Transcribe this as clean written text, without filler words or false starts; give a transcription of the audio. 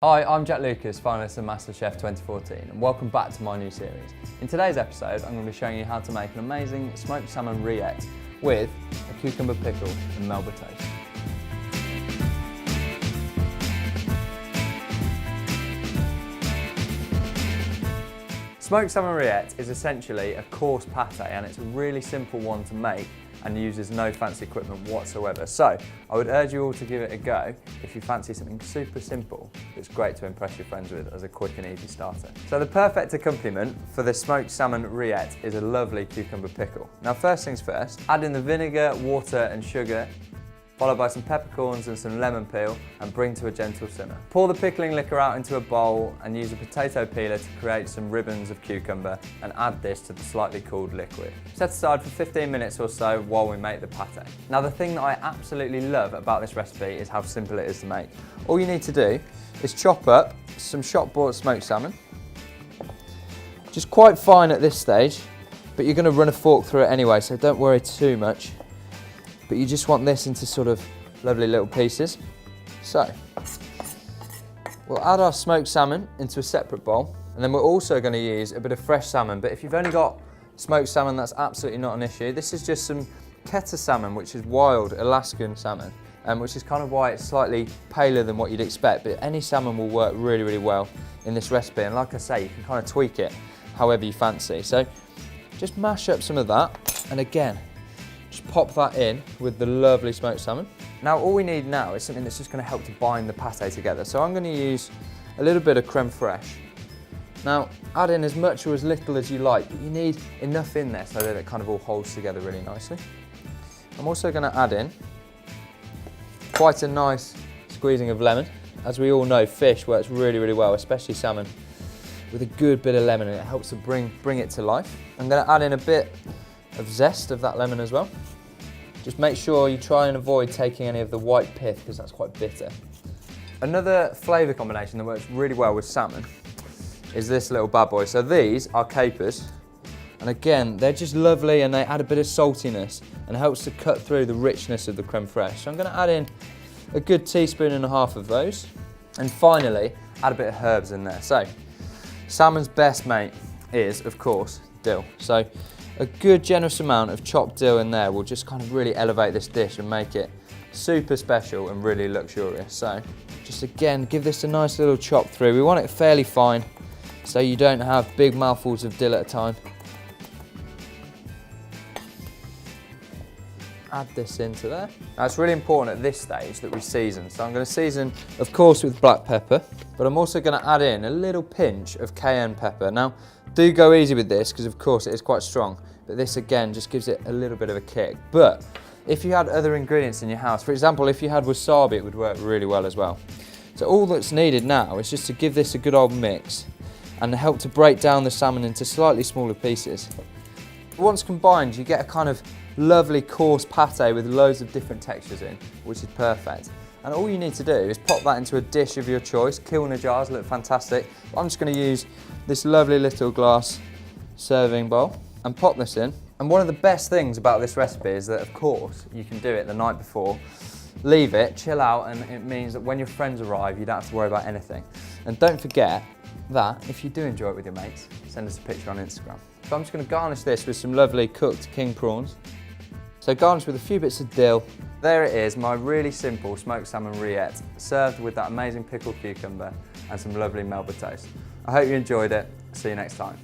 Hi, I'm Jack Lucas, finalist of MasterChef 2014, and welcome back to my new series. In today's episode, I'm going to be showing you how to make an amazing smoked salmon rillette with a cucumber pickle and Melba toast. Smoked salmon rillette is essentially a coarse pate, and it's a really simple one to make and uses no fancy equipment whatsoever. So I would urge you all to give it a go if you fancy something super simple that's great to impress your friends with as a quick and easy starter. So the perfect accompaniment for the smoked salmon rillette is a lovely cucumber pickle. Now first things first, add in the vinegar, water and sugar, followed by some peppercorns and some lemon peel, and bring to a gentle simmer. Pour the pickling liquor out into a bowl and use a potato peeler to create some ribbons of cucumber and add this to the slightly cooled liquid. Set aside for 15 minutes or so while we make the pate. Now the thing that I absolutely love about this recipe is how simple it is to make. All you need to do is chop up some shop-bought smoked salmon, just quite fine at this stage, but you're going to run a fork through it anyway, so don't worry too much. But you just want this into sort of lovely little pieces. So, we'll add our smoked salmon into a separate bowl, and then we're also going to use a bit of fresh salmon, but if you've only got smoked salmon, that's absolutely not an issue. This is just some keta salmon, which is wild Alaskan salmon, which is kind of why it's slightly paler than what you'd expect, but any salmon will work really, really well in this recipe, and like I say, you can kind of tweak it however you fancy. So, just mash up some of that, and again, just pop that in with the lovely smoked salmon. Now all we need now is something that's just going to help to bind the pate together. So I'm going to use a little bit of creme fraiche. Now add in as much or as little as you like, but you need enough in there so that it kind of all holds together really nicely. I'm also going to add in quite a nice squeezing of lemon. As we all know, fish works really, really well, especially salmon, with a good bit of lemon, and it helps to bring it to life. I'm going to add in a bit of zest of that lemon as well. Just make sure you try and avoid taking any of the white pith because that's quite bitter. Another flavour combination that works really well with salmon is this little bad boy. So these are capers, and again, they're just lovely and they add a bit of saltiness and helps to cut through the richness of the creme fraiche. So I'm going to add in a good teaspoon and a half of those, and finally add a bit of herbs in there. So salmon's best mate is, of course, dill. So a good generous amount of chopped dill in there will just kind of really elevate this dish and make it super special and really luxurious. So just again, give this a nice little chop through. We want it fairly fine so you don't have big mouthfuls of dill at a time. Add this into there. Now it's really important at this stage that we season. So I'm going to season, of course, with black pepper, but I'm also going to add in a little pinch of cayenne pepper. Now, do go easy with this because of course it is quite strong, but this again just gives it a little bit of a kick. But if you had other ingredients in your house, for example, if you had wasabi, it would work really well as well. So all that's needed now is just to give this a good old mix and help to break down the salmon into slightly smaller pieces. Once combined, you get a kind of lovely coarse pate with loads of different textures in, which is perfect. And all you need to do is pop that into a dish of your choice. Kilner jars look fantastic. I'm just going to use this lovely little glass serving bowl and pop this in. And one of the best things about this recipe is that, of course, you can do it the night before. Leave it, chill out, and it means that when your friends arrive, you don't have to worry about anything. And don't forget that if you do enjoy it with your mates, send us a picture on Instagram. So I'm just going to garnish this with some lovely cooked king prawns. So garnish with a few bits of dill. There it is, my really simple smoked salmon rillette, served with that amazing pickled cucumber and some lovely Melba toast. I hope you enjoyed it. See you next time.